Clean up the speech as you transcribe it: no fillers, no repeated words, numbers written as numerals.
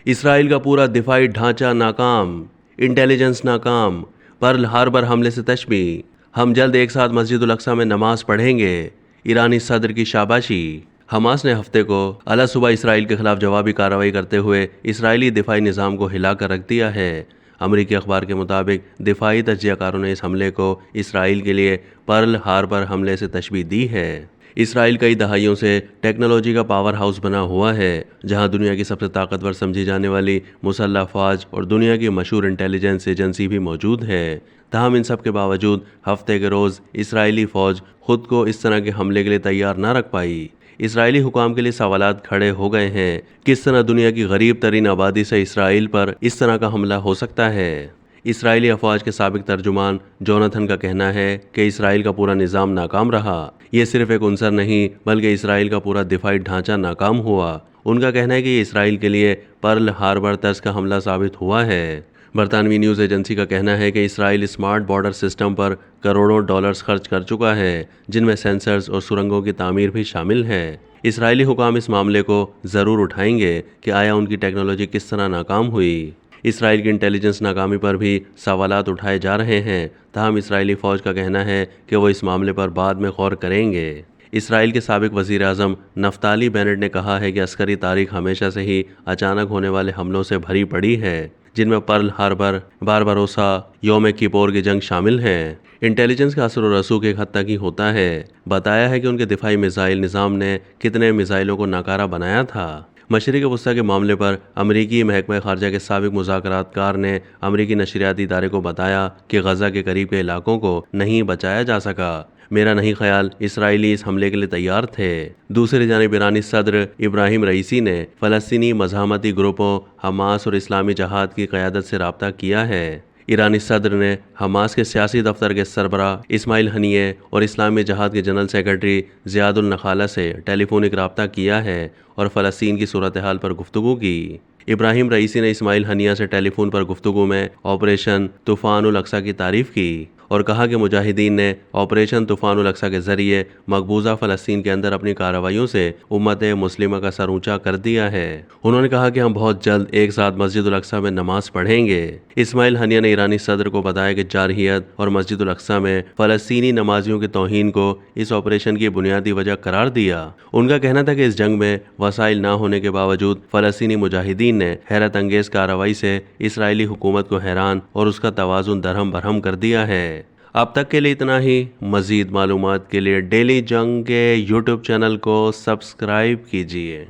اسرائیل کا پورا دفاعی ڈھانچہ ناکام، انٹیلیجنس ناکام، پرل ہاربر حملے سے تشبیہ، ہم جلد ایک ساتھ مسجد الاقصیٰ میں نماز پڑھیں گے، ایرانی صدر کی شاباشی۔ حماس نے ہفتے کو اعلیٰ صبح اسرائیل کے خلاف جوابی کارروائی کرتے ہوئے اسرائیلی دفاعی نظام کو ہلا کر رکھ دیا ہے۔ امریکی اخبار کے مطابق دفاعی تجزیہ کاروں نے اس حملے کو اسرائیل کے لیے پرل ہاربر حملے سے تشبیہ دی ہے۔ اسرائیل کئی دہائیوں سے ٹیکنالوجی کا پاور ہاؤس بنا ہوا ہے، جہاں دنیا کی سب سے طاقتور سمجھی جانے والی مسلح افواج اور دنیا کی مشہور انٹیلیجنس ایجنسی بھی موجود ہے۔ تاہم ان سب کے باوجود ہفتے کے روز اسرائیلی فوج خود کو اس طرح کے حملے کے لیے تیار نہ رکھ پائی۔ اسرائیلی حکام کے لیے سوالات کھڑے ہو گئے ہیں، کس طرح دنیا کی غریب ترین آبادی سے اسرائیل پر اس طرح کا حملہ ہو سکتا ہے؟ اسرائیلی افواج کے سابق ترجمان جوناتھن کا کہنا ہے کہ اسرائیل کا پورا نظام ناکام رہا۔ یہ صرف ایک عنصر نہیں بلکہ اسرائیل کا پورا دفاعی ڈھانچہ ناکام ہوا۔ ان کا کہنا ہے کہ یہ اسرائیل کے لیے پرل ہاربر طرز کا حملہ ثابت ہوا ہے۔ برطانوی نیوز ایجنسی کا کہنا ہے کہ اسرائیل اسمارٹ بارڈر سسٹم پر کروڑوں ڈالرز خرچ کر چکا ہے، جن میں سینسرز اور سرنگوں کی تعمیر بھی شامل ہے۔ اسرائیلی حکام اس معاملے کو ضرور اٹھائیں گے کہ آیا ان کی ٹیکنالوجی کس طرح ناکام ہوئی۔ اسرائیل کی انٹیلیجنس ناکامی پر بھی سوالات اٹھائے جا رہے ہیں، تاہم اسرائیلی فوج کا کہنا ہے کہ وہ اس معاملے پر بعد میں غور کریں گے۔ اسرائیل کے سابق وزیر اعظم نفتالی بینٹ نے کہا ہے کہ عسکری تاریخ ہمیشہ سے ہی اچانک ہونے والے حملوں سے بھری پڑی ہے، جن میں پرل ہاربر، بارباروسا، یوم کپور کی جنگ شامل ہیں۔ انٹیلیجنس کا اثر و رسوخ ایک حد تک ہی ہوتا ہے۔ بتایا ہے کہ ان کے دفاعی میزائل نظام نے کتنے میزائلوں کو ناکارہ بنایا تھا۔ مشرق وسطیٰ کے معاملے پر امریکی محکمہ خارجہ کے سابق مذاکرات کار نے امریکی نشریاتی ادارے کو بتایا کہ غزہ کے قریب کے علاقوں کو نہیں بچایا جا سکا۔ میرا نہیں خیال اسرائیلی اس حملے کے لیے تیار تھے۔ دوسری جانب ایرانی صدر ابراہیم رئیسی نے فلسطینی مزاحمتی گروپوں حماس اور اسلامی جہاد کی قیادت سے رابطہ کیا ہے۔ ایرانی صدر نے حماس کے سیاسی دفتر کے سربراہ اسماعیل ہنیہ اور اسلامی جہاد کے جنرل سیکرٹری زیاد النخالہ سے ٹیلی فونک رابطہ کیا ہے اور فلسطین کی صورتحال پر گفتگو کی۔ ابراہیم رئیسی نے اسماعیل ہنیہ سے ٹیلی فون پر گفتگو میں آپریشن طوفان الاقصیٰ کی تعریف کی اور کہا کہ مجاہدین نے آپریشن طوفان الاقصیٰ کے ذریعے مقبوضہ فلسطین کے اندر اپنی کارروائیوں سے امت مسلمہ کا سر اونچا کر دیا ہے۔ انہوں نے کہا کہ ہم بہت جلد ایک ساتھ مسجد الاقصیٰ میں نماز پڑھیں گے۔ اسماعیل ہنیہ نے ایرانی صدر کو بتایا کہ جارحیت اور مسجد الاقصیٰ میں فلسطینی نمازیوں کی توہین کو اس آپریشن کی بنیادی وجہ قرار دیا۔ ان کا کہنا تھا کہ اس جنگ میں وسائل نہ ہونے کے باوجود فلسطینی مجاہدین نے حیرت انگیز کارروائی سے اسرائیلی حکومت کو حیران اور اس کا توازن درہم برہم کر دیا ہے۔ اب تک کے لیے اتنا ہی۔ مزید معلومات کے لیے ڈیلی جنگ کے یوٹیوب چینل کو سبسکرائب کیجیے۔